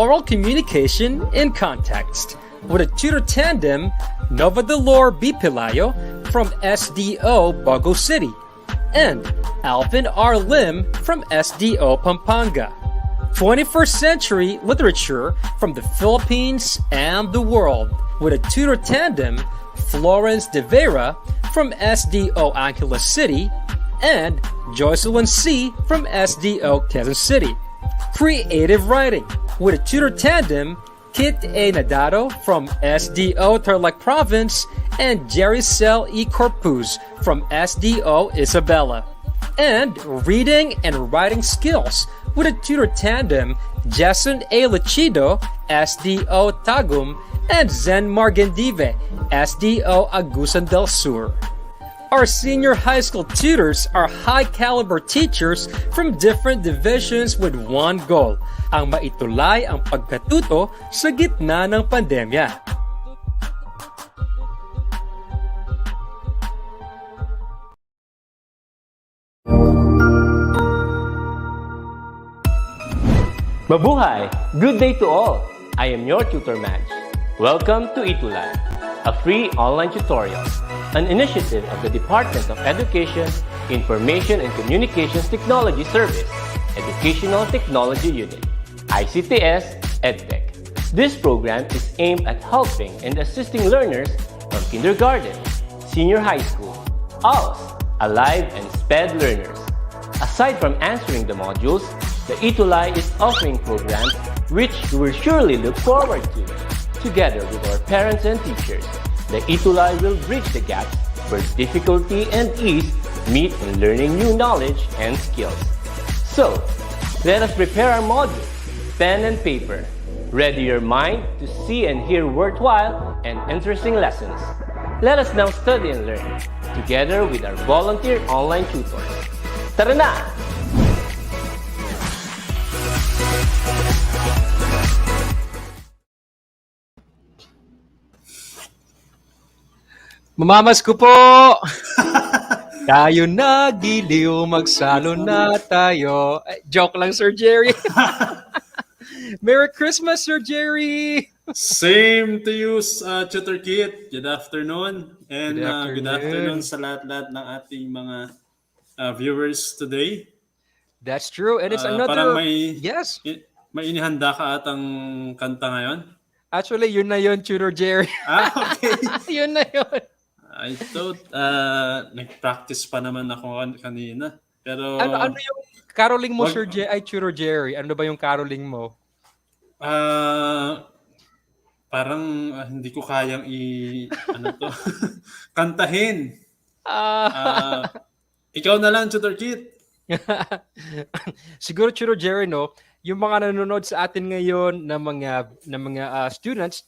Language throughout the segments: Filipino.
oral communication in context with a tutor tandem, Nova Dolor B. Pelayo from SDO Bago City and Alvin R. Lim from SDO Pampanga. 21st century literature from the Philippines and the world with a tutor tandem, Florence De Vera from SDO Angeles City and Jocelyn C. from SDO Quezon City. Creative writing with a tutor tandem, Kit A. Nadado from SDO Tarlac Province and Jericel E. Corpuz from SDO Isabela. And reading and writing skills with a tutor tandem, Jason A. Lechido, SDO Tagum, and Zen Margendive, SDO Agusan del Sur. Our senior high school tutors are high-caliber teachers from different divisions with one goal, ang maitulay ang pagkatuto sa gitna ng pandemya. Mabuhay! Good day to all! I am your tutor Madge. Welcome to ETUlay, a free online tutorial, an initiative of the Department of Education, Information and Communications Technology Service, Educational Technology Unit, ICTS EdTech. This program is aimed at helping and assisting learners from kindergarten, senior high school, ALS, Alive, and SPED learners. Aside from answering the modules, the ETUlay is offering programs which you will surely look forward to. Together with our parents and teachers, the ETUlay will bridge the gaps where difficulty and ease meet in learning new knowledge and skills. So, let us prepare our modules, pen and paper. Ready your mind to see and hear worthwhile and interesting lessons. Let us now study and learn, together with our volunteer online tutors. Tara na! Mamamas ko po! Tayo na giliw, magsalo na tayo. Joke lang, Sir Jerry. Merry Christmas, Sir Jerry! Same to you, Tutor Kit. Good afternoon. And good afternoon sa lahat-lahat ng ating mga viewers today. That's true. And it's another... Parang may inihanda ka atang kanta ngayon? Actually, yun na yun, Tutor Jerry. Okay. Yun na yun. I thought nag-practice pa naman ako kanina. Pero ano yung caroling mo, Sir Tutor Jerry? Ano ba yung caroling mo? Parang hindi ko kayang kantahin. Ikaw na lang, Tutor Kit. Siguro, Tutor Jerry, no? Yung mga nanonood sa atin ngayon na mga students,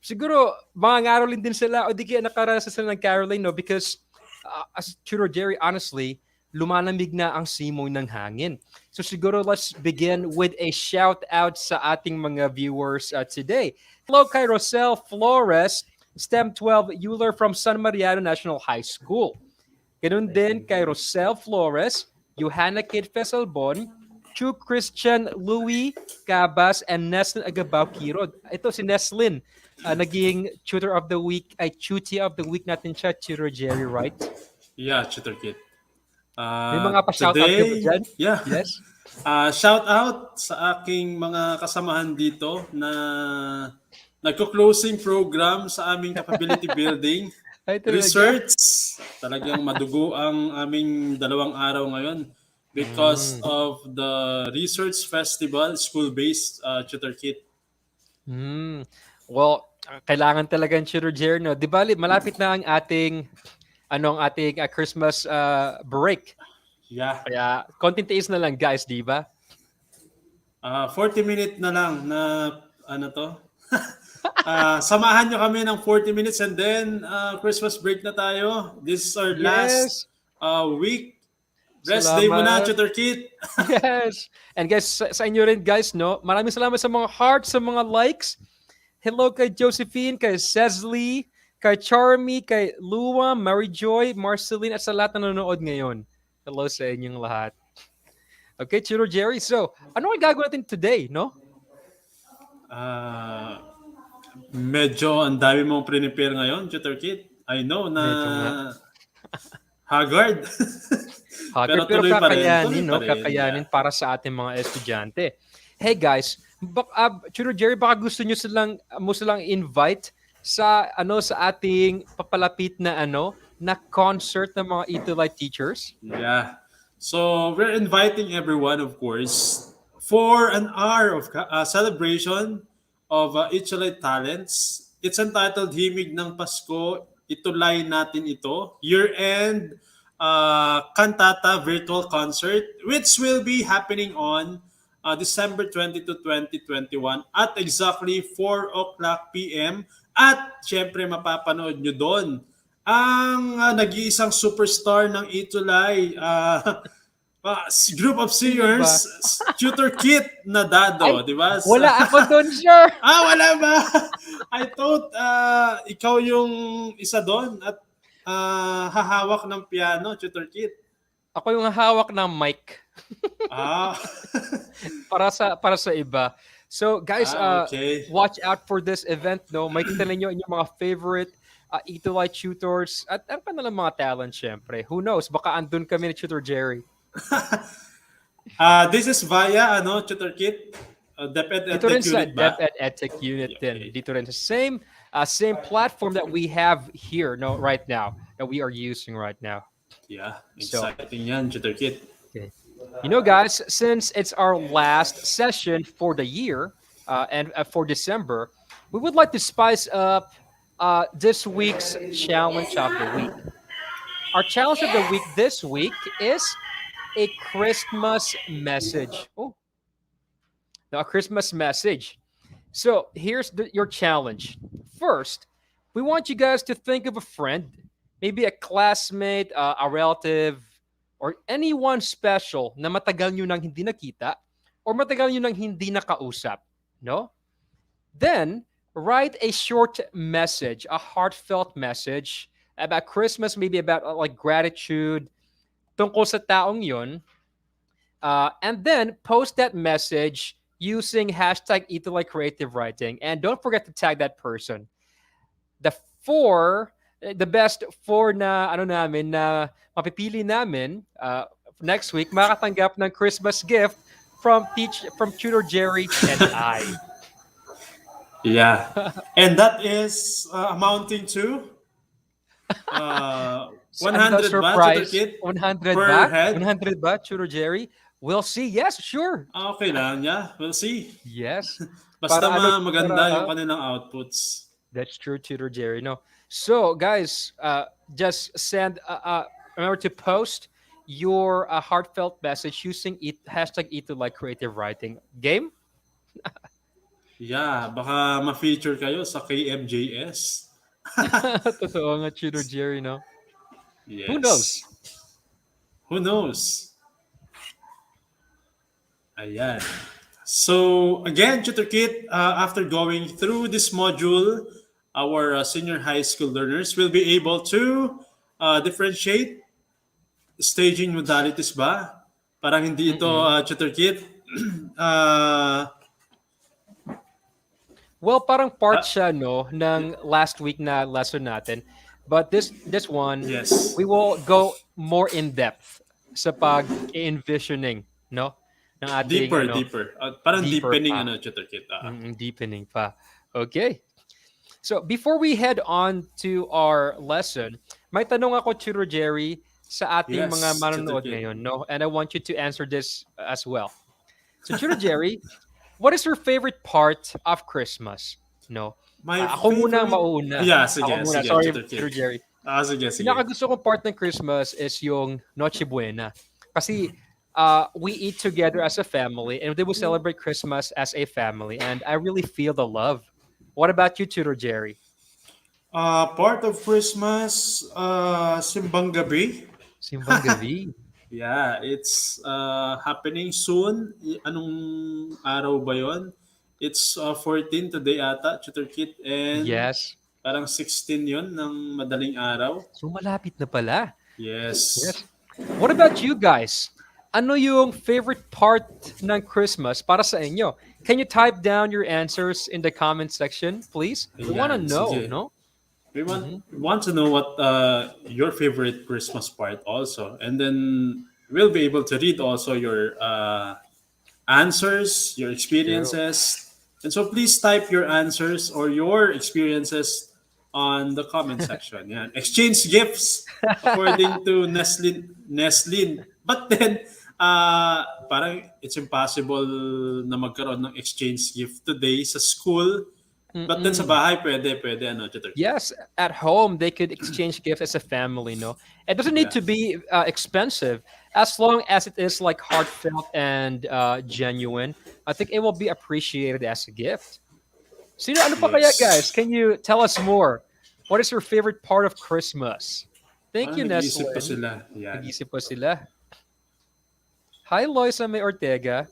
siguro, mga ngarolin din sila o di kaya nakaranas sila ng caroling, no? Because, as Tutor Jerry, honestly, lumalamig na ang simoy ng hangin. So siguro, let's begin with a shout-out sa ating mga viewers today. Hello kay Rosel Flores, STEM 12 ETUlay from San Mariano National High School. Ganun din kay Rosel Flores, Johanna Kate Fesalbon, Chu Christian Louis Cabas, and Neslin Agabaw Kirod. Ito si Neslin. Naging tutor of the week, ay tutor of the week natin siya, Tutor Jerry, right? Yeah, Tutor Kit. May mga pa-shoutout ka ba dyan? Yeah. Yes? Shoutout sa aking mga kasamahan dito na nagko-closing program sa aming capability building. Research. Talagang madugo ang aming 2 araw ngayon because of the research festival, school-based, Tutor Kit. Well, kailangan talaga ng Tutor Jerry, no? Di ba, malapit na ang ating Christmas break. Yeah. Kaya, konting tiis na lang, guys, di ba? 40-minute na lang na samahan nyo kami ng 40 minutes and then Christmas break na tayo. This is our last week. Rest day mo na, Tutor Kit. Yes. And guys, sa inyo rin, guys, no? Maraming salamat sa mga hearts, sa mga likes. Hello kay Josephine, kay Cecily, kay Charmy, kay Luwa, Mary Joy, Marceline, at sa lahat na nanonood ngayon. Hello sa inyong lahat. Okay, Tutor Jerry. So, ano ang gagawin natin today, no? Medyo ang dami mong prepare ngayon, Tutor Kit. I know na Medyo nga. haggard. Haggard, pero tuloy pa rin. kakayanin, Tuloy no? pa rin. Kakayanin Yeah. para sa ating mga estudyante. Hey guys, Tutor Jerry, baka gusto nyo silang invite sa ating papalapit na na concert ng mga ETUlay teachers. Yeah. So we're inviting everyone, of course, for an hour of celebration of ETUlay talents. It's entitled Himig ng Pasko. Itulay natin ito. Year-end cantata virtual concert, which will be happening on December 22, 2021 at exactly 4 o'clock p.m. At syempre mapapanood nyo doon ang nag-iisang superstar ng ETUlay, group of singers, Tutor Kit na Dado, di ba? Wala ako doon, sir! Wala ba? I thought ikaw yung isa doon at hahawak ng piano, Tutor Kit. Ako yung hawak ng mic. para sa iba. So guys, okay. Watch out for this event, no? Makikita ninyo yung mga favorite ETUlay tutors at ang kanilang mga talent, syempre. Who knows? Baka andun kami ni Tutor Jerry. This is via Tutor Kit, DepEd Edtech Unit ba? DepEd Edtech Unit din. Okay. Dito rin sa same platform that we have here right now, that we are using right now. Yeah, exciting yan, Tutor Kit. Okay. You know, guys, since it's our last session for the year and for December, we would like to spice up this week's challenge of the week. Our challenge of the week this week is a Christmas message. Oh, now a Christmas message. So here's your challenge. First, we want you guys to think of a friend, maybe a classmate, a relative, or anyone special na matagal nyo nang hindi nakita or matagal nyo nang hindi nakausap. No? Then, write a short message, a heartfelt message about Christmas, maybe about like gratitude tungkol sa taong yun. And then, post that message using hashtag ETUlay Creative Writing. And don't forget to tag that person. The best four na na mapipili namin next week makatanggap ng Christmas gift from Tutor Jerry and I. Yeah. And that is amounting to 100 ba, Tutor Kit? 100 per ba? head? 100 ba, Tutor Jerry? We'll see. Yes, sure. Okay lang, yeah. We'll see. Yes. Basta Para maganda yung kanilang outputs. That's true, Tutor Jerry. No. So, guys, just send. Remember to post your heartfelt message using hashtag ETUlay Creative Writing. Game? Yeah, baka ma-feature kayo sa KMJS. Totoo nga, Tutor Jerry, no? Yes. Who knows? Who knows? Ayan. So, again, Tutor Kit, after going through this module, our senior high school learners will be able to differentiate staging modalities ba? Parang hindi ito, Tutor Kit. Well, parang part siya, no, ng last week na lesson natin. But this one, yes, we will go more in depth sa pag-envisioning, no? Ng ating, deeper. Parang deepening, pa. Tutor Kit. Deepening pa. Okay. So, before we head on to our lesson, may tanong ako, Tutor Jerry, sa ating mga manonood ngayon, no? And I want you to answer this as well. So, Tutor Jerry, what is your favorite part of Christmas? No? Ako muna ang mauuna. Yeah, sige. Ako muna. Sige, Sorry, Tutor Jerry. Sige. Pinakagusto kong part ng Christmas is yung Noche Buena. Kasi we eat together as a family and they will celebrate Christmas as a family. And I really feel the love. What about you, Tutor Jerry? Part of Christmas, Simbang Gabi. Simbang Gabi. Yeah, it's happening soon. Anong araw ba yon? It's 14 today ata, Tutor Kit. And yes. Parang 16 yon ng madaling araw. So malapit na pala. Yes. What about you guys? Ano yung favorite part ng Christmas para sa inyo? Can you type down your answers in the comment section, please? We want to Ayan, know, sige. no? We want to know what your favorite Christmas part also, and then we'll be able to read also your answers, your True. experiences, and so please type your answers or your experiences on the comment section. Yeah, exchange gifts according to Neslin. But then, parang it's impossible na magkaroon ng exchange gift today sa school. But then sa Mm-mm. bahay, pwede, ano, Tutor Kit. Yes, at home they could exchange gifts as a family. No, it doesn't need Yeah. to be expensive as long as it is like heartfelt and genuine. I think it will be appreciated as a gift. Sino ano pa kaya guys? Yes. Can you tell us more? What is your favorite part of Christmas? Thank Parang you, nag-iisip pa Neslin. sila. Yan. Nag-isip pa sila. Hi, Loisa May Ortega.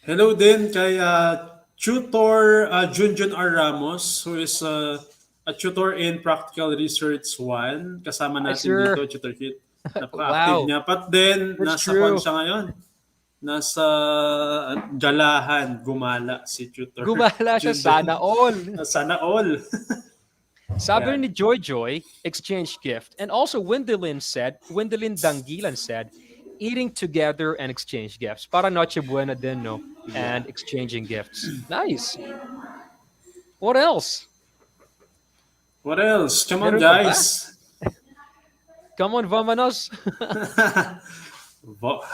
Hello din kay tutor Junjun R. Ramos, who is a tutor in Practical Research 1. Kasama Hi, natin sir. dito, Tutor Kit. Napaka-active Wow, niya. But then, that's nasa kwan true. siya ngayon. Nasa galahan, gumala si Tutor Gumala siya, sana Junjun. all. Sana all. Sabi Yan. ni Joy Joy, exchange gift. And also Wendelin Dangilan said, eating together and exchange gifts. Para Noche Buena din, no? Yeah. And exchanging gifts. Nice. What else? What else? Come on, Meron pa ba? guys. Come on, vamanos.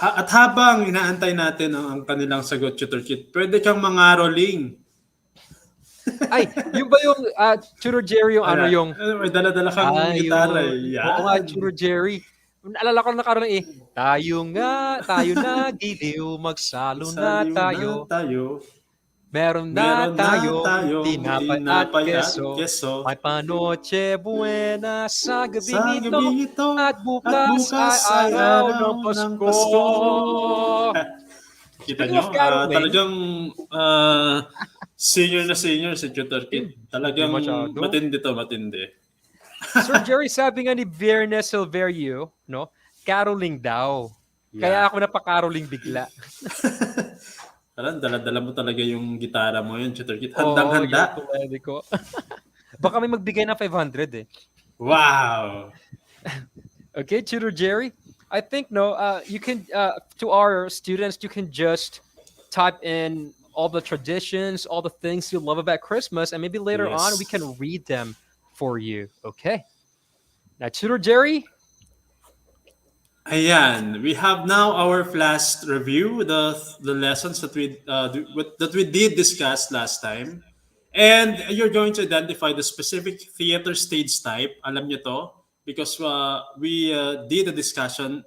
At habang inaantay natin ang kanilang sagot, Tutor Kit, pwede kang mangaroling. Ay, yung ba yung Churro Jerry yung ano yung May dala-dala kang gitara. ayun. Oo nga, Yan. Churro Jerry. Naalala ko na nakaroon eh. Tayo na giliw, magsalo na Saliw na tayo. tayo. Meron Meron na tayong tayong tinapay at at keso. keso. May panoche buena sa Sa gabing ito. gabing ito. At At bukas bukas ay ay araw araw ng ng Pasko. Pasko. Kita Speaking nyo, of caroling, talagang senior na senior si Tutor Kit. Talagang masyado. matindi to, matindi. Sir Jerry sabi nga ni Viernes Silverio, no? Caroling daw. Kaya Yeah. ako napakaroling bigla. Parang dala-dala mo talaga yung gitara mo yun, Tutor Kit. Oh, Handang-handa. yung pwede ko. Baka may magbigay na 500 eh. Wow! Okay, Tutor Jerry. I think you can to our students you can just type in all the traditions, all the things you love about Christmas, and maybe later on we Yes. can read them for you. Okay. Now, Tutor Jerry. Ayan, we have now our last review, the lessons that we did discuss last time. And you're going to identify the specific theater stage type. Alam niyo to because we did a discussion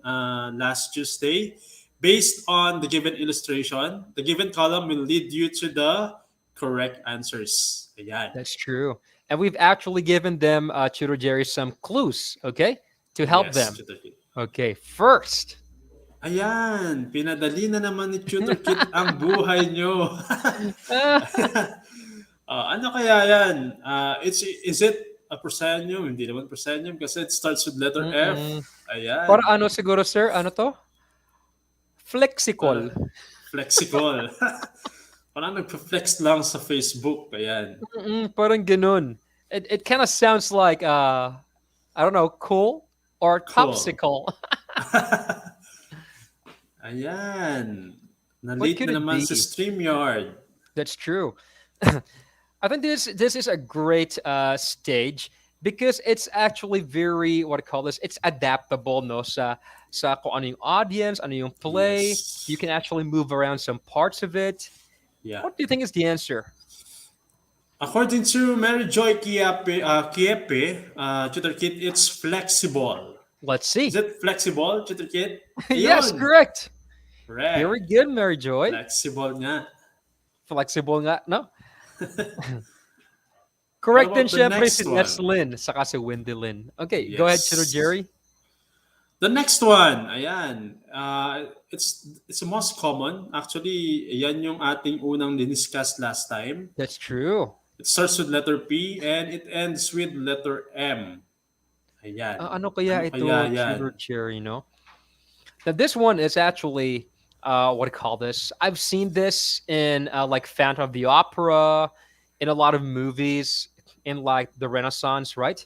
last Tuesday based on the given illustration. The given column will lead you to the correct answers. Ayan. That's true. And we've actually given them, Tutor Jerry, some clues, okay, to help them. Tutor Kit. Okay, first. Ayan, pinadali na naman ni Tutor Kit ang buhay nyo. Ano kaya yan? Is it a proscenium? Hindi naman proscenium kasi it starts with letter F. Ayan. Para ano siguro, sir? Ano to? Flexicol. Flexical. Parang nagpa-flex lang sa Facebook. Ayan. Parang ganun. It kind of sounds like, I don't know, cool or Cool. topsicle. Ayan. What Na-late could na it naman be? sa StreamYard. That's true. I think this is a great stage because it's actually very what I call this. It's adaptable, no, sa kung ano yung audience, ano yung play. Yes. You can actually move around some parts of it. Yeah. What do you think is the answer? According to Mary Joy Kiepe, Tutor Kit, it's flexible. Let's see. Is it flexible, Tutor Kit? Yes, Ayun. correct. Correct. Very good, Mary Joy. Flexible nga. Flexible nga, no? Correct How din about the syempre next si one? Neslin saka si Wendelin. Okay, go ahead, Yes. Tutor Jerry. The next one, ayan. It's the most common. Actually, yan yung ating unang diniscuss last time. That's true. It starts with letter P and it ends with letter M. Ayan. Ano kaya ito, kaya yan? Tutor Jerry, no? Now, this one is actually what do you call this? I've seen this in like Phantom of the Opera, in a lot of movies in like the Renaissance, right?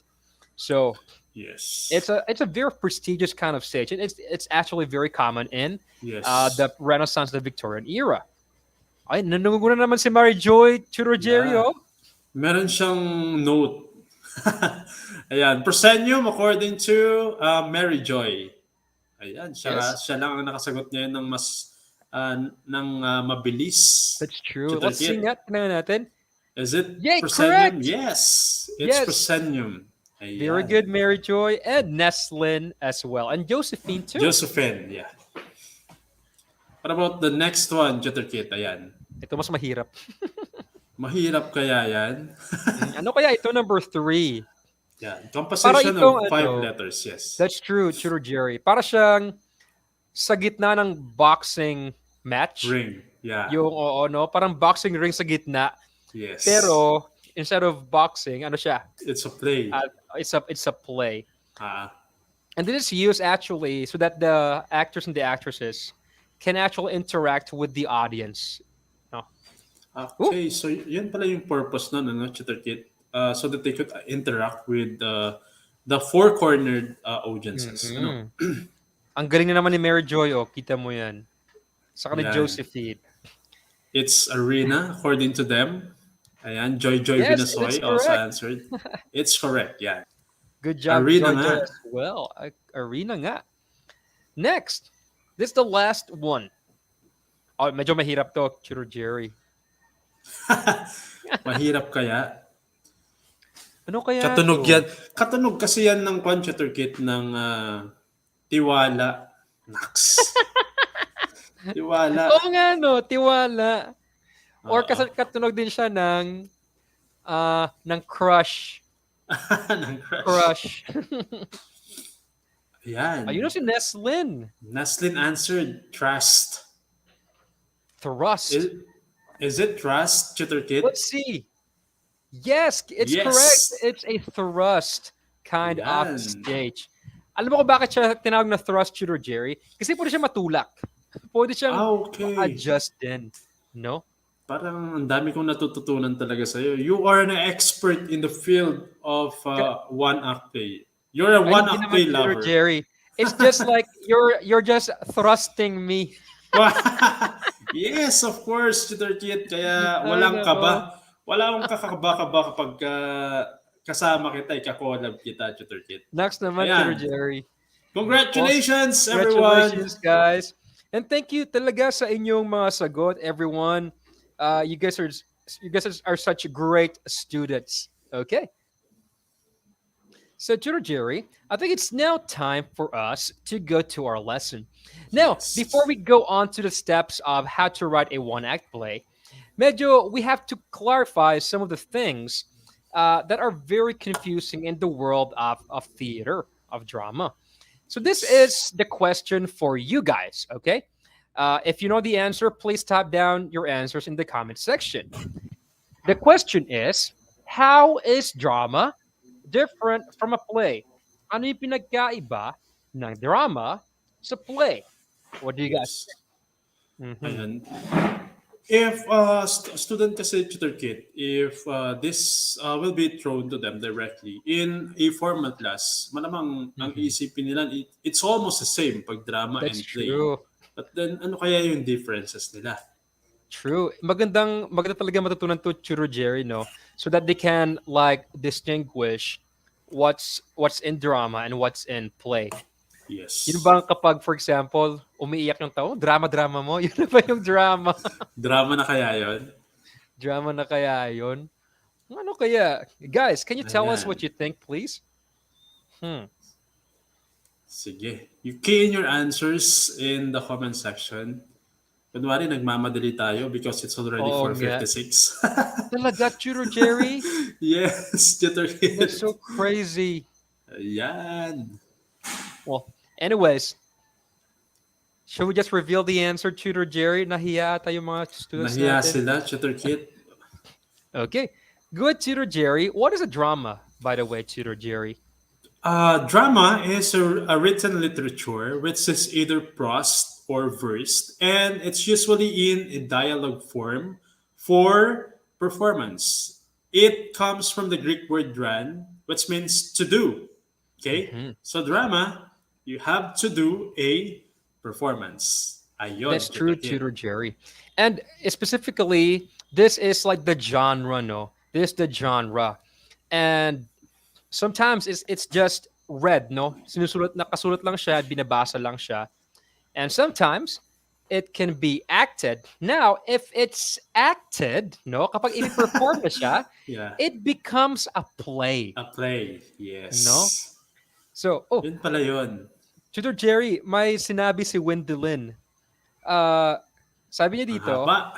So Yes. it's a very prestigious kind of stage, and it's actually very common in Yes. the Renaissance, the Victorian era. Ay, nanunguna naman si Mary Joy Yeah. Churrogerio. Meron siyang note. Ayan. Proscenium according to Mary Joy. Ayan. Yes, Siya lang ang nakasagot ngayon ng mas mabilis. that's true. Tutor Let's see Kit. nga. Tingnan natin. Is it Yay, proscenium? correct! Yes. It's Yes. proscenium. Very Ayan. good, Mary Joy. And Neslin as well. And Josephine too. Josephine. Yeah. What about the next one, Tutor Kit? Ayan. Ito mas mahirap. Mahirap kaya yan? Ano kaya ito, number 3? Yan. Para Composition itong of 5 ano, letters, yes. that's true, Churo Jerry. Para siyang sa gitna ng boxing match. Ring. Yeah. Yung, oo, no? Parang boxing ring sa gitna. Yes. Pero, instead of boxing, ano siya? It's a play. It's a play. Ah. And this is used actually so that the actors and the actresses can actually interact with the audience. No? Okay, so yun pala yung purpose nun, ano, Tutor Kit? So that they could interact with the four-cornered audiences. Ano? Ang galing na naman ni Mary Joy, oh. Kita mo yan. Saka ni Yan. Josephine. It's arena, according to them. Ayan, Joy Yes, Vinasoy it's also correct. answered. It's correct, yeah. Good job, Arena Joy nga. as well. Arena nga. Next. This is the last one. Oh, medyo mahirap to, Chiro Jerry. Mahirap kaya? Ano kaya Katunog to? yan. Katunog kasi yan ng Tutor Kit ng tiwala. Naks. Tiwala. Oo nga, no. Tiwala. Or kasi katunog din siya ng crush. ng crush. Crush. Ayan. Ayun na si Neslin. Naslin answered trust. Thrust. Is it trust, Tutor Kit? Let's see. Yes, it's Yes. correct. It's a thrust kind Yan. of stage. Alam mo kung bakit siya tinawag na thrust, Tutor Jerry? Kasi pwede siya matulak. Pwede siyang Okay. adjust din. No? Parang ang dami kong natututunan talaga sa'yo. You are an expert in the field of one-act play. You're a Ay, one-act hindi play naman, Tutor lover. Jerry. It's just like you're just thrusting me. Yes, of course, Tutor Kit. Kaya Ay, walang nako. kaba. Wala akong kakakaba-kaba kapag kasama kita, ikakolab kita, Tutor Kit. Next naman, Ayan. Tutor Jerry. Congratulations, everyone! Congratulations, guys. And thank you talaga sa inyong mga sagot, everyone. You guys are such great students. Okay. So, Tutor Jerry, I think it's now time for us to go to our lesson. Now, Yes. before we go on to the steps of how to write a one-act play, medyo we have to clarify some of the things that are very confusing in the world of theater, of drama. So this is the question for you guys, okay? If you know the answer, please type down your answers in the comment section. The question is, how is drama different from a play? Ano yung pinagkaiba ng drama sa play? What do you guys Yes. think? Ayan. If student kasi, Tutor Kit, if this will be thrown to them directly in a formal class, malamang ang isipin nila, it's almost the same pag drama That's and play. true. But then, ano kaya yung differences nila? True. Maganda talaga matutunan to, Churo Jerry, no? So that they can like distinguish what's in drama and what's in play. Yes. Yun ba kapag, for example, umiiyak yung tao, drama mo, yun na ba yung drama? Drama na kaya yon? Drama na kaya yun? Ano kaya? Guys, can you tell us Ayan. what you think, please? Sige. You key in your answers in the comment section. Kunwari, nagmamadali tayo because it's already Oo nga. 4:56. Talaga, Churo Jerry? Yes, Tutor Kit. That's so crazy. Ayan. Well, anyways, should we just reveal the answer, Tutor Jerry? Nahiya ata yung mga students Nahiya natin. sila, Tutor Kit. Okay. Good, Tutor Jerry. What is a drama, by the way, Tutor Jerry? Drama is a written literature which is either prose or versed, and it's usually in a dialogue form for performance. It comes from the Greek word dran, which means to do. Okay? Mhm. So drama, you have to do a performance. Ayon, That's true, Tutor Kit. Tutor Jerry. And specifically, this is like the genre, no? This is the genre. And sometimes it's just read, no? Sinusulat, nakasulat lang siya, binabasa lang siya. And sometimes it can be acted. Now, if it's acted, no, kapag i-perform na siya, Yeah. it becomes a play, A play. no? Yes. So, oh, Yun pala yun. Tutor Jerry, may sinabi si Wendelin. Uh, sabi niya Ang dito, haba.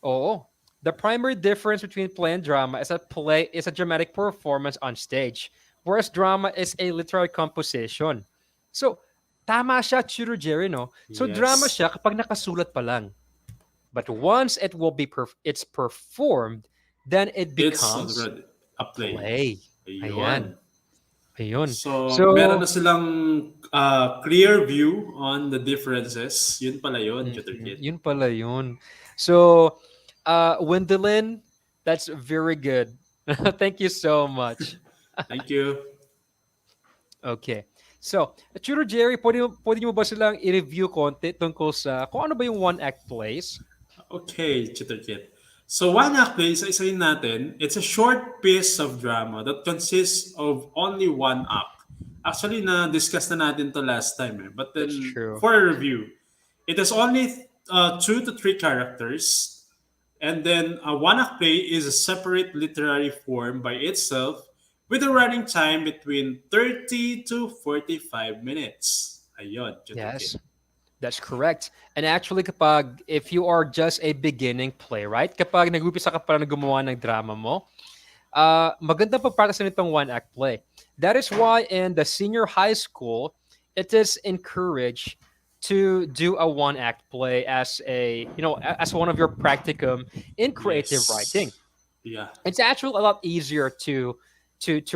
oh, the primary difference between play and drama is that play is a dramatic performance on stage, whereas drama is a literary composition. So, tama siya, Tutor Jerry, no? So, drama Yes. siya kapag nakasulat pa lang. But once it will be it's performed, then it It's becomes already a play. play. Ayan. Ayun. Ayun. So, meron So, na silang clear view on the differences. Yun pala yun, Tutor Kit. yun pala yun. So, Wendelin, that's very good. Thank you so much. Thank you. Okay. So, Tutor Jerry, pwede mo ba silang i-review konti tungkol sa kung ano ba yung one-act plays? Okay, Tutor Kit. So, one act play, isa-isahin natin, it's a short piece of drama that consists of only one act. Actually, na-discuss na natin to last time. But That's then, true. for a review, it has only 2 to 3 characters. And then a one-act play is a separate literary form by itself with a running time between 30 to 45 minutes. Ayun, Tutor Kit. Yes. That's correct. And actually, kapag, if you are just a beginning playwright, kapag nag-upisa ka pa na gumawa ng drama mo, maganda pag-practice nitong one-act play. That is why in the senior high school, it is encouraged to do a one-act play as as one of your practicum in creative Yes. writing. Yeah. It's actually a lot easier to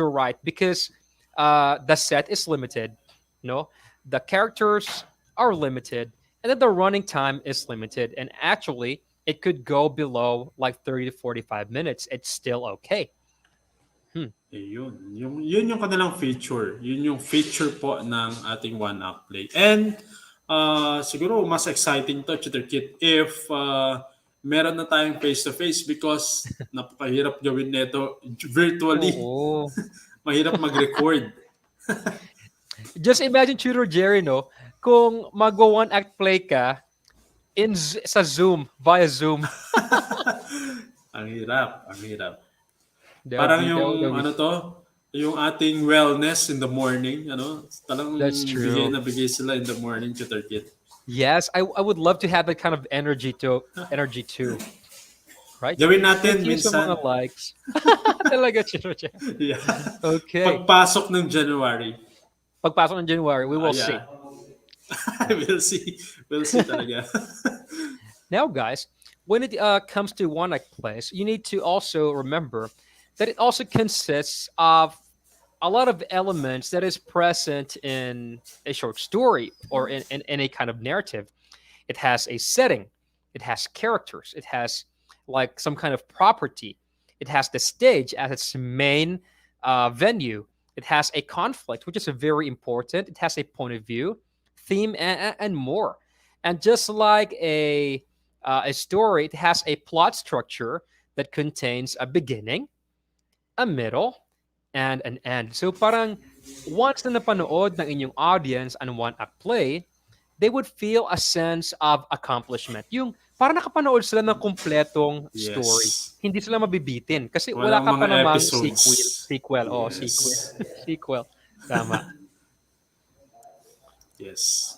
write because the set is limited, no, the characters are limited, and then the running time is limited. And actually, it could go below like 30 to 45 minutes. It's still okay. Yun yung kanilang feature. Yun yung feature po ng ating one-act play. And siguro mas exciting to, Tutor Kit, if meron na tayong face-to-face because napakahirap gawin nito virtually. Oo. Mahirap mag-record. Just imagine, Tutor Jerry, no, kung mag-one act play ka sa Zoom, via Zoom. Ang hirap, ang hirap. That would Parang be- that yung would be- ano to, yung ating wellness in the morning, talagang That's true. bigay na bigay sila in the morning, Tutor Kit. Yes, I would love to have that kind of energy too. Right? Gawin natin Thank you sa minsan. mga likes. Talaga, Tutor Jerry. Yeah. Okay. Pagpasok ng January. Pagpasok ng January, we will see. Yeah. We'll see. We'll see talaga. Now, guys, when it comes to one act plays, you need to also remember that it also consists of a lot of elements that is present in a short story or in a kind of narrative. It has a setting, it has characters, it has like some kind of property, it has the stage as its main venue, it has a conflict, which is very important, it has a point of view, theme, and more. And just like a story, it has a plot structure that contains a beginning, a middle, and an end. So parang once na napanood ng inyong audience ang one-act play, they would feel a sense of accomplishment. Yung parang nakapanood sila ng kumpletong story. Yes. Hindi sila mabibitin kasi Walang wala ka pa mga namang episodes. sequel. Oh, Yes. sequel. Tama. Yes.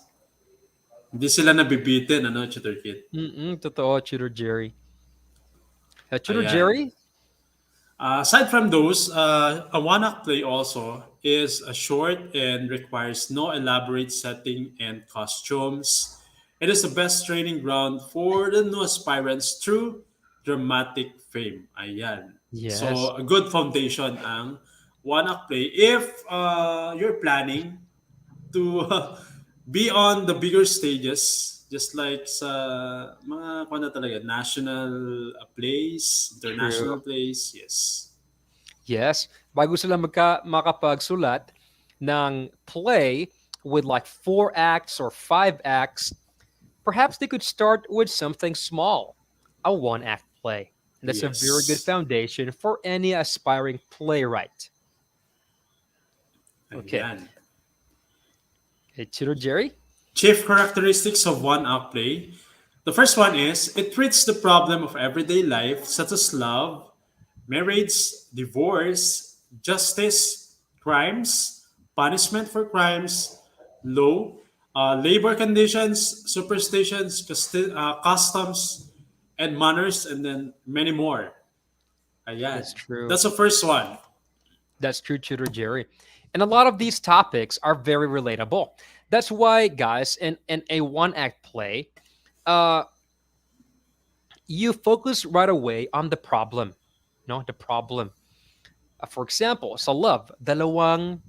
Hindi sila nabibitin, Tutor Kit? Totoo, Tutor Jerry. Tutor Ayan. Jerry? Aside from those, a one-act play also is a short and requires no elaborate setting and costumes. It is the best training ground for the new aspirants through dramatic fame. Ayan. Yes. So, a good foundation ang one-act play. If you're planning to be on the bigger stages, Just like sa mga kung ano talaga, national plays, True. international plays, yes. Yes. Bago sila makapagsulat ng play with like 4 acts or 5 acts, perhaps they could start with something small, a 1 act play. And that's a very good Yes. foundation for any aspiring playwright. Okay. Ayan. Hey, Tutor Jerry? Chief characteristics of one-act play. The first one is it treats the problem of everyday life, such as love, marriage, divorce, justice, crimes, punishment for crimes, law, labor conditions, superstitions, customs, and manners, and then many more. Ayan. That's true. That's the first one. That's true, Tutor Jerry. And a lot of these topics are very relatable. That's why, guys, in a 1 act play, uh, you focus right away on the problem. No, the problem. For example, sa love, dalawang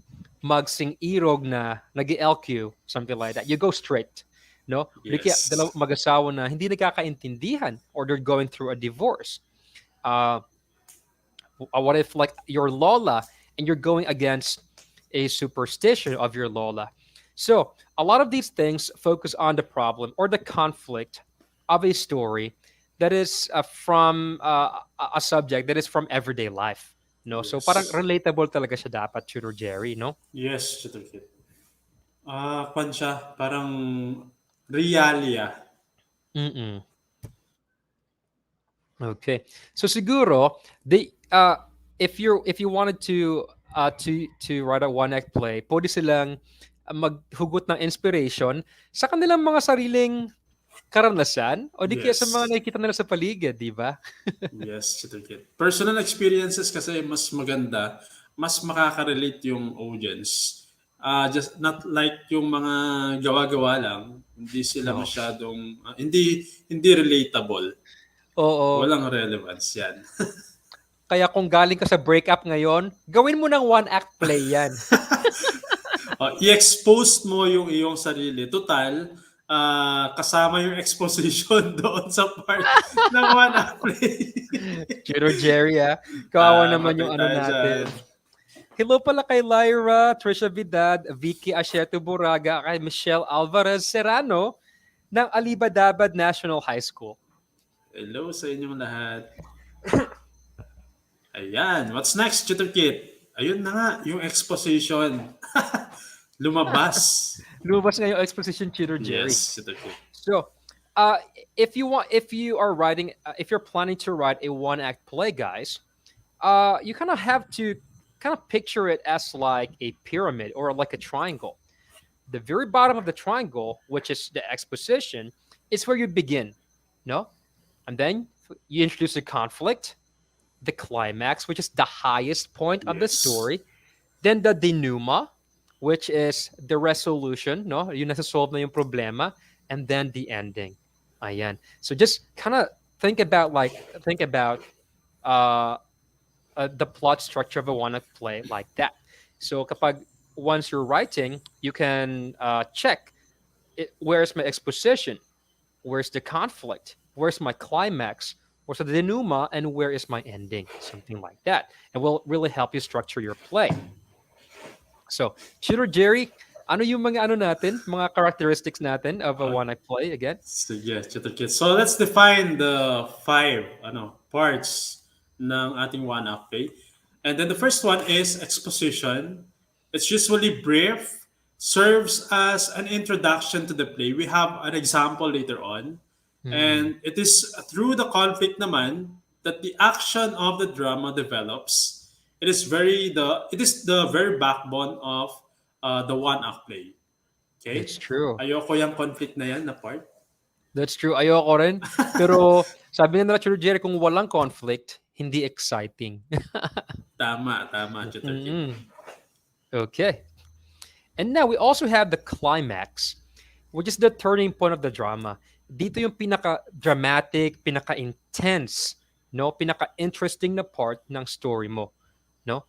magsing irog na nag-LQ, something like that. You go straight. No? Hindi kaya Yes. dalawang mag-asawa na hindi nagkakaintindihan or they're going through a divorce. Uh, what if like your lola and you're going against a superstition of your lola? So a lot of these things focus on the problem or the conflict of a story that is from a subject that is from everyday life. No, so parang Yes. relatable talaga siya dapat, Tutor Jerry, no? Yes, certificate. Kwan siya, parang realia. Mm-mm. Okay. So siguro, if you wanted to write a 1 act play, pwede silang maghugot ng inspiration sa kanilang mga sariling karanasan o di kaya sa mga Yes. nakikita nila sa paligid, di ba? Yes, certificate. Personal experiences kasi mas maganda, mas makaka-relate yung audience. Just not like yung mga gawa-gawa lang, hindi sila No. masyadong hindi relatable. Oo. Walang relevance 'yan. Kaya kung galing ka sa breakup ngayon, gawin mo ng 1 act play yan. I-expose mo yung iyong sarili. Total, kasama yung exposition doon sa part ng one act play. Tutor Jerry, kawawa naman Patay yung ano tayo dyan. natin. Hello pala kay Lyra, Trisha Vidad, Vicky Asieto Buraga, kay Michelle Alvarez Serrano ng Alibadabad National High School. Hello sa inyong lahat. Ayan. What's next, Tutor Kit? Ayun na nga, yung exposition. Lumabas. Lumabas nga yung exposition, Tutor Jerry. Yes, Tutor Kit. So, if you're planning to write a 1 act play, guys, you kind of have to kind of picture it as like a pyramid or like a triangle. The very bottom of the triangle, which is the exposition, is where you begin, no? And then you introduce the conflict, the climax, which is the highest point of the Yes. story, then the denouement, which is the resolution, no? Yung nasa-solve na yung problema, and then the ending. Ayan. So just kind of think about the plot structure of a 1 act play like that. So kapag once you're writing, you can check where's my exposition, where's the conflict, where's my climax, where's the denouement, and where is my ending, something like that. It will really help you structure your play. So, Tutor Jerry, ano yung mga mga characteristics natin of a 1 act play again? Sige, Tutor Kit. So let's define the 5 parts ng ating one act play. And then the first one is exposition. It's usually brief, serves as an introduction to the play. We have an example later on. And it is through the conflict naman that the action of the drama develops. It is the very backbone of the one act play. Okay? That's true. Ayoko yung conflict na yan na part. That's true. Ayoko rin. Pero sabi nila, Tutor Jerry, kung walang conflict, hindi exciting. Tama, Tutor Kit. Okay. And now we also have the climax, which is the turning point of the drama. Dito yung pinaka-dramatic, pinaka-intense, no? Pinaka-interesting na part ng story mo, no?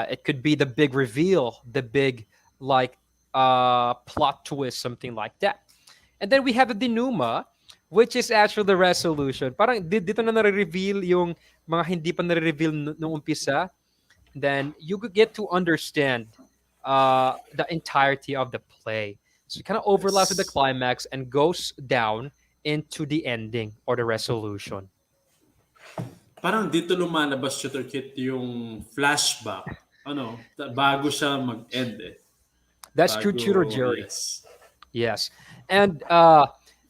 It could be the big reveal, the big plot twist, something like that. And then we have the denouement, which is actually the resolution. Parang dito na nare-reveal yung mga hindi pa nare-reveal nung umpisa. Then you could get to understand the entirety of the play. So it kind of overlaps with the Yes. climax and goes down into the ending or the resolution. Parang dito lumalabas Tutor Kit yung flashback. Bago siya mag-end eh. That's true, Tutor Bago, Jerry. yes. Yes. And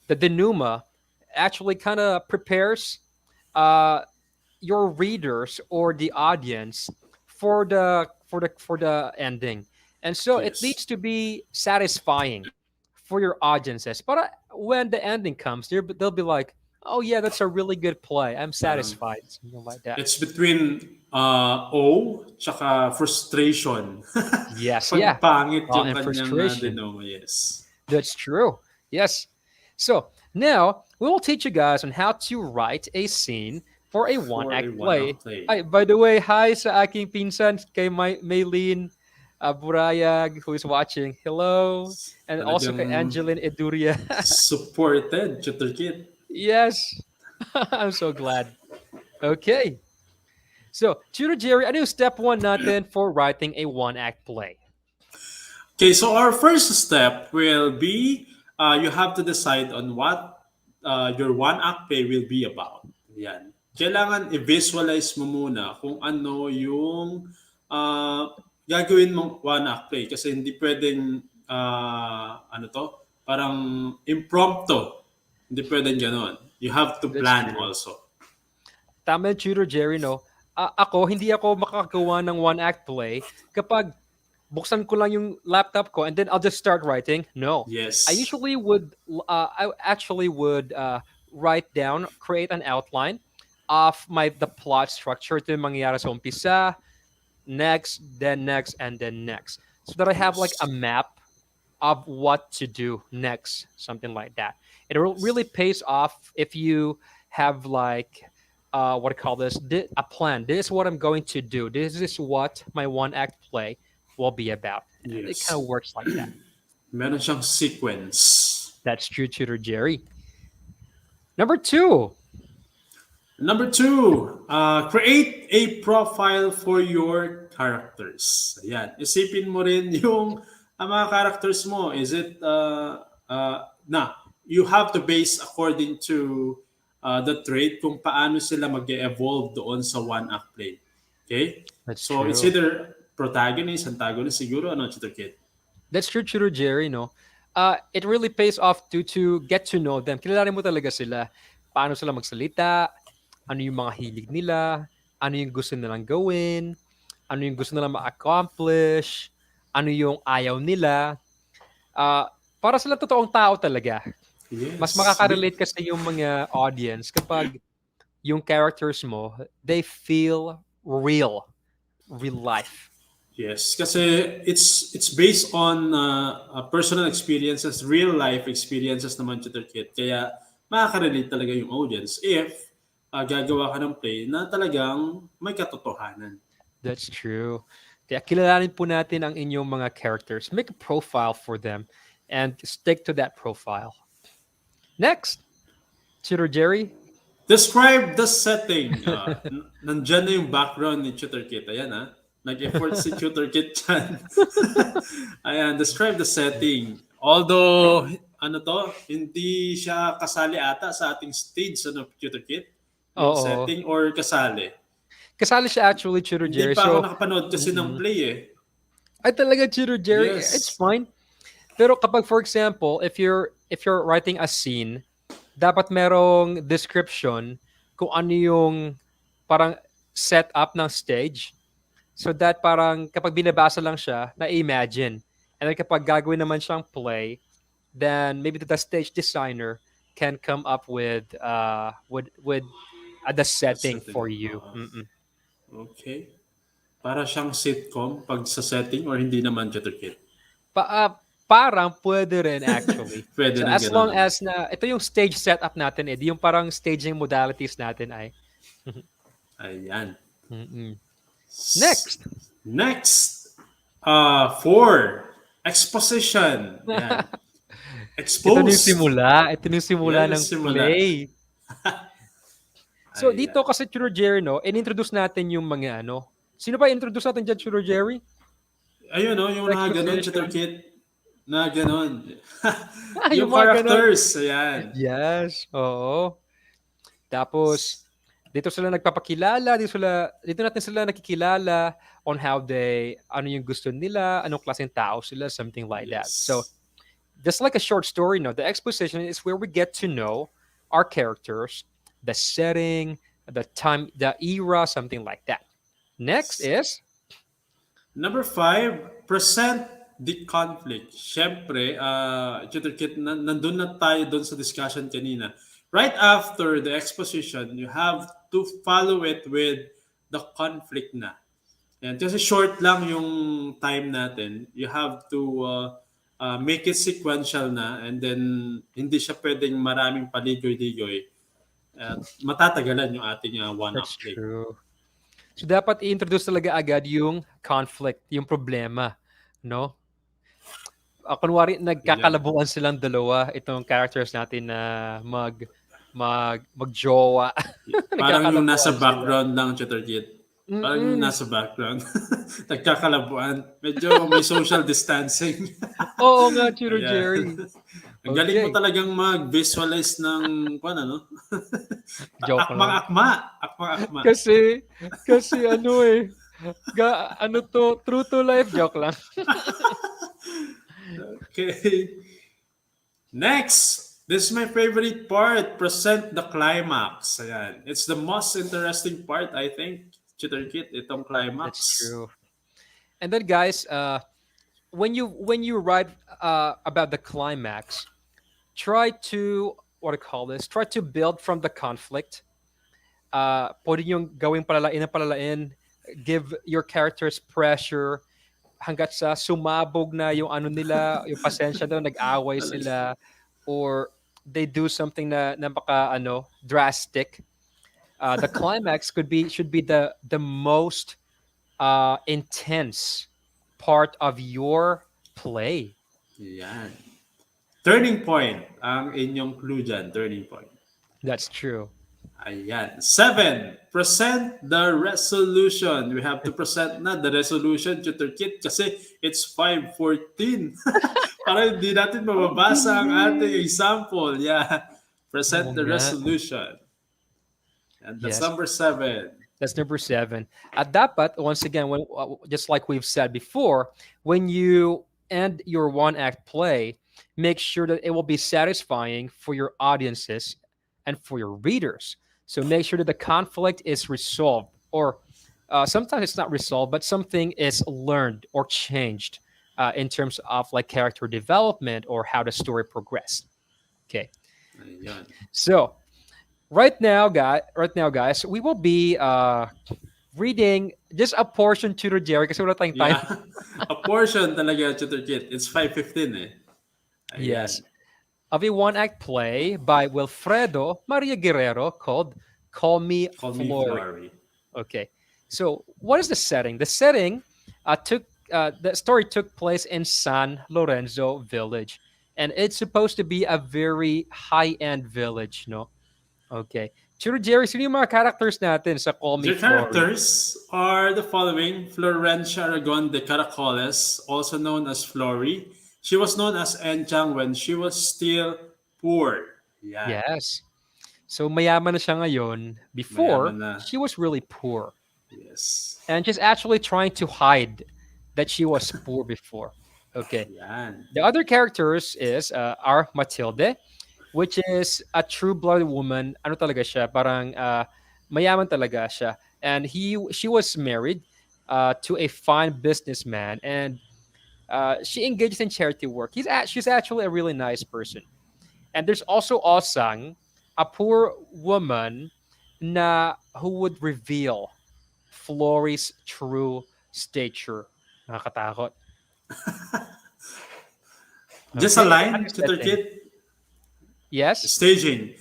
the denouement actually kind of prepares uh, your readers or the audience for the ending. And so it Yes. needs to be satisfying for your audiences. But when the ending comes, they'll be like, "Oh yeah, that's a really good play. I'm Parang satisfied." Something like that. it's between O tsaka frustration. Yes, Pag yeah. pangit yung And kanyang frustration. denouement, yes. That's true. Yes. So now we will teach you guys on how to write a scene for a For a one-act play. one-off play. Ay, by the way, hi sa aking pinsan kay Maylene Burayag who is watching. Hello. And also Talagang kay Angeline Eduria. supported, Tutor Kit. Yes. I'm so glad. Okay. So, Tutor Jerry, ano yung step one natin for writing a one-act play? Okay, so our first step will be you have to decide on what your one-act play will be about. Yan. Kailangan i-visualize mo muna kung ano yung uh, gagawin mong one-act play kasi hindi pwedeng parang impromptu. Hindi pwedeng ganon. You have to That's plan true. also. Tama yung Tutor Jerry, no? Hindi ako makakagawa ng one-act play kapag buksan ko lang yung laptop ko and then I'll just start writing. No. I Yes. usually would, I actually would write down, create an outline of the plot structure. Ito yung mangyayari sa umpisa, next, and then next. So that I have like a Yes. map of what to do next, something like that. It really pays off if you have like what I call this a plan. This is what I'm going to do. This is what my one act play will be about. And it kind Yes. of works like that. Meron siyang sequence. That's true, Tutor Jerry. Number two. Number two, create a profile for your characters. Ayan. Isipin mo rin yung mga characters mo. Is it, you have to base according to the trait kung paano sila mag-evolve doon sa one-act play. Okay? That's So, it's true. either protagonist, antagonist, siguro, Chito Kid? That's true, Tutor Jerry, no? It really pays off to get to know them. Kilalanin mo talaga sila. Paano sila magsalita, ano yung mga hilig nila, ano yung gusto nilang gawin, ano yung gusto nilang ma-accomplish, ano yung ayaw nila. Para sila totoong tao talaga. Mas Yes. makaka-relate kasi yung mga audience kapag yung characters mo, they feel real life. Yes, kasi it's based on personal experiences, real life experiences naman Tutor Kit. Kaya makaka-relate talaga yung audience if gagawa ka ng play na talagang may katotohanan. That's true. Kaya kilalanin po natin ang inyong mga characters. Make a profile for them and stick to that profile. Next, Tutor Jerry. Describe the setting. Nandyan na yung background ni Tutor Kit. Ayan nag-effort si Tutor Kit dyan. Ayan, describe the setting. Although, hindi siya kasali ata sa ating stage, Tutor Kit? Yung Oo. setting or kasali? Kasali siya actually, Tutor Jerry. Hindi pa ako nakapanood kasi ng play eh. Ay talaga, Tutor Jerry. Yes. It's fine. Pero kapag, for example, if you're writing a scene, dapat merong description kung ano yung parang setup ng stage. So that parang kapag binabasa lang siya, na-imagine. And then kapag gagawin naman siyang play, then maybe the stage designer can come up with the setting for you. Okay. Para siyang sitcom pag sa setting or hindi naman Tutor Kit? Parang pwede rin actually. Pwede So rin as ganun. long as na ito yung stage setup natin yung parang staging modalities natin ay. Ayan. Next. Next. 4. Exposition. Yan. Ito na yung Exposed. simula. Ito na yung simula Yan yung ng simula. play. So, dito Ayan. kasi, Churo Jerry, no, in-introduce natin yung mga ano. Sino ba introduce natin dyan, Churo Jerry? Ayun, no, yung nakaganon, Chitter Exposition. Kit. Na ganon. Yung Yung mga ganon. characters, ayan. Yes, oo. Tapos, dito sila nagpapakilala, dito natin sila nakikilala on how ano yung gusto nila, anong klaseng tao sila, something like that. So, Yes. just like a short story, no, the exposition is where we get to know our characters, the setting, the time, the era, something like that. Next is Number 5, present the conflict. Siyempre, Chitter Kit, nandun na tayo doon sa discussion kanina. Right after the exposition, you have to follow it with the conflict na. Yan. Kasi short lang yung time natin. You have to make it sequential na and then hindi siya pwedeng maraming paligoy-ligoy. At matatagalan yung ating one-up that's play. true. So dapat i-introduce talaga agad yung conflict, yung problema, no? Kunwari nagkakalabuan silang dalawa itong characters natin na magjowa. Parang yung nasa Nagkakalabuan sila. background lang, Chitter Kit. Parang yung nasa background. Nagkakalabuan. Medyo may social distancing. Oo nga, Chiro Ayan. Jerry. Ang galing mo Okay. talagang mag-visualize ng ano? Joke lang. Akma-akma. Kasi ano eh, ano to, true to life, joke lang. Okay. Next, this is my favorite part. Present the climax. Ayan. It's the most interesting part, I think. Chitter Kit, itong climax. That's true. And then guys, when you write about the climax, try to try to build from the conflict. Pwede yung gawing palalain, give your characters pressure hanggat sa sumabog na yung ano nila, yung pasensya daw, nag-away sila, or they do something na baka drastic. The climax should be the most intense part of your play. Yan. Turning point. Ang inyong clue dyan, turning point. That's true. Ayan. 7, present the resolution. We have to present na the resolution, Tutor Kit, kasi it's 5:14. Para hindi natin mababasa ang ating example. Yeah. Present the resolution. And that's Yes. number 7. That's number 7. At dapat, once again, just like we've said before, when you end your one-act play, make sure that it will be satisfying for your audiences and for your readers. So make sure that the conflict is resolved, or sometimes it's not resolved, but something is learned or changed in terms of like character development or how the story progressed. Okay. Ayan. So right now, guys, we will be reading just a portion, Tutor Jerry, kasi wala tayong time. Yeah. A portion talaga, Tutor Kit. It's 5:15 eh. Ayan. Yes. Of a one-act play by Wilfredo Maria Guerrero called Call Me Flory. Okay. So what is the setting? The setting the story took place in San Lorenzo Village. And it's supposed to be a very high-end village, no? Okay. Chiro Jerry, sino yung mga characters natin sa Call Me The Flory? characters are the following. Florencia Aragon de Caracoles, also known as Flory. She was known as Enchang when she was still poor. Yeah. Yes. So mayaman na siya ngayon. Before, she was really poor. Yes. And she's actually trying to hide that she was poor before. Okay. Yan. The other characters are Matilde, which is a true-blooded woman. Ano talaga siya? Parang mayaman talaga siya. And she was married to a fine businessman, and she engaged in charity work. She's actually a really nice person. And there's also Osang, a poor woman who would reveal Flory's true stature. Nakakatakot. Just a line, Tutor Kit. Yes? Staging.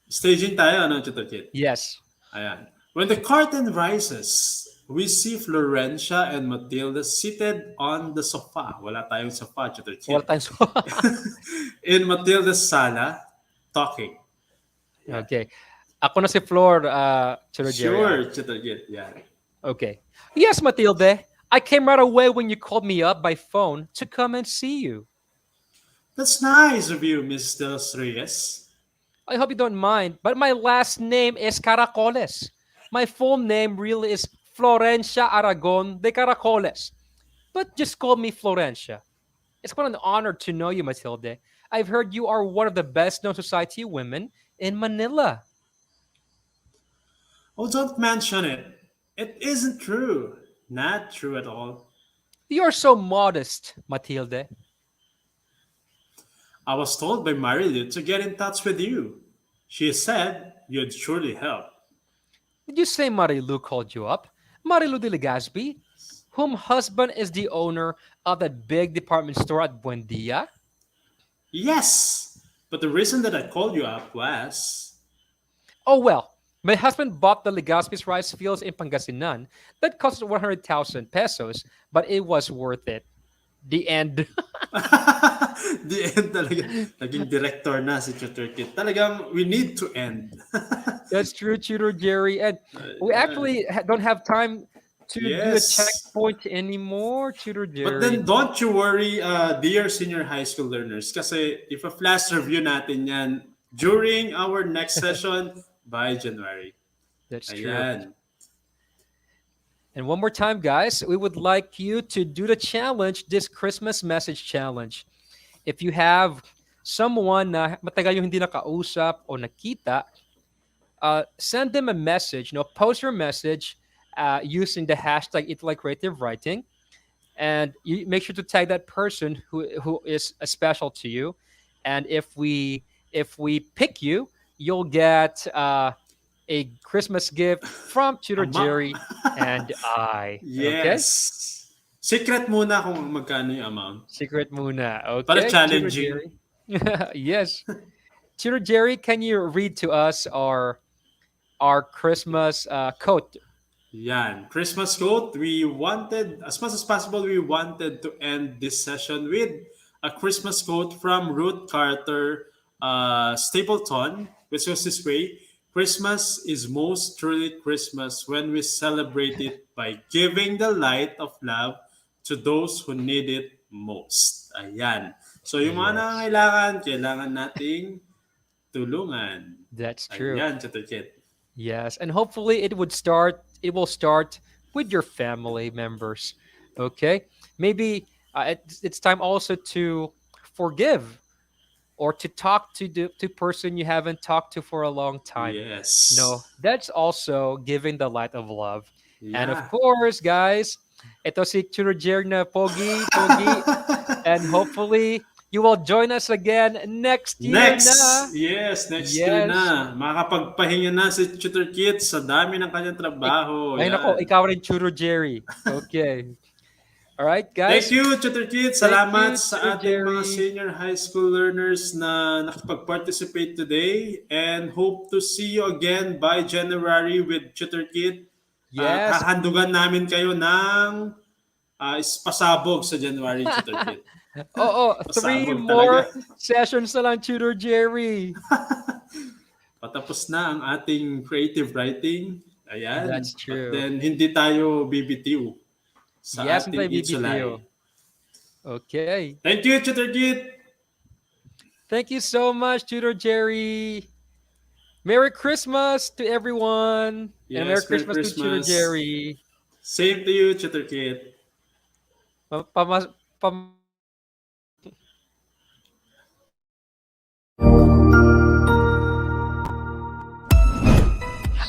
Staging tayo, ano, Tutor Kit? Yes. Ayan. When the curtain rises, we see Florencia and Matilda seated on the sofa. Wala tayong sofa, Tutor Wala Kit. tayong In Matilda's sala, talking. Okay. Ako na si Flor, Tutor Jerry. Sure, Tutor Kit. Yeah. Okay. Yes, Matilde. I came right away when you called me up by phone to come and see you. That's nice of you, Miss De Los Reyes. I hope you don't mind, but my last name is Caracoles. My full name really is Florencia Aragon de Caracoles. But just call me Florencia. It's quite an honor to know you, Matilde. I've heard you are one of the best known society women in Manila. Oh, don't mention it. It isn't true. Not true at all. You're so modest, Matilde. I was told by Marilu to get in touch with you. She said you'd surely help. Did you say Marilu called you up? Marilu de Legazpi, whom husband is the owner of that big department store at Buendia? Yes, but the reason that I called you up was... Oh well, my husband bought the Legazpi's rice fields in Pangasinan. That cost 100,000 pesos, but it was worth it. The end. The end talaga. Naging director na si Tutor Kit. Talagang we need to end. That's true, Tutor Jerry. And we actually don't have time to do the checkpoint anymore, Tutor Jerry. But then don't you worry, dear senior high school learners, kasi if a flash review natin yan during our next session by January. That's Ayan. true. And one more time, guys, we would like you to do the challenge, this Christmas message challenge. If you have someone na matagal yung hindi nakausap o nakita, send them a message. Post your message using the hashtag ETUlay Creative Writing, and you make sure to tag that person who is special to you. And if we pick you, you'll get a Christmas gift from Tutor Jerry and I. Yes. Okay? Secret muna kung magkano yung amount. Secret muna. Okay. Para challenging. Yes. Tutor Jerry, can you read to us our Christmas quote? Yan. Christmas quote. We wanted, as much as possible, we wanted to end this session with a Christmas quote from Ruth Carter Stapleton, which was this way: Christmas is most truly Christmas when we celebrate it by giving the light of love to those who need it most. Ayan. So yung mga nangangailangan, kailangan nating tulungan. That's true. Ayan, Tutor Kit. Yes, and hopefully it will start with your family members. Okay? Maybe it's time also to forgive or to talk to the person you haven't talked to for a long time. Yes. No, that's also giving the light of love. Yeah. And of course, guys, ito si Tutor Jerry na pogi. And hopefully, you will join us again next year na. Yes, next year na. Makakapagpahinga na si Tutor Kit sa dami ng kanyang trabaho. Ay nako, ikaw rin Tutor Jerry. Okay. All right, guys. Thank you, Tutor Kit. Salamat sa ating mga senior high school learners na nakapag-participate today, and hope to see you again by January with Tutor Kit. Yes. Hahandugan namin kayo ng pasabog sa January, Tutor Kit. Oo, 3 more sessions na lang, Tutor Jerry. Patapos na ang ating creative writing. Ayan. That's true. But then, hindi tayo BBTU. Sa ating ETUlay. Okay. Thank you, Tutor Kit. Thank you so much, Tutor Jerry. Merry Christmas to everyone. Yes, and Merry Christmas to Tutor Jerry. Same to you, Tutor Kit.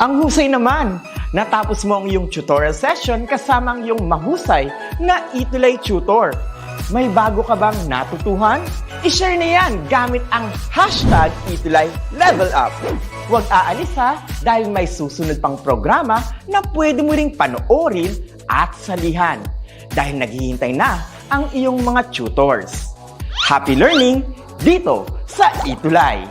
Ang husay naman! Natapos mo ang iyong tutorial session kasama ang iyong mahusay na ETUlay tutor. May bago ka bang natutuhan? I-share na yan gamit ang hashtag ETUlay Level Up. Huwag aalis ha, dahil may susunod pang programa na pwede mo ring panoorin at salihan. Dahil naghihintay na ang iyong mga tutors. Happy learning dito sa ETUlay!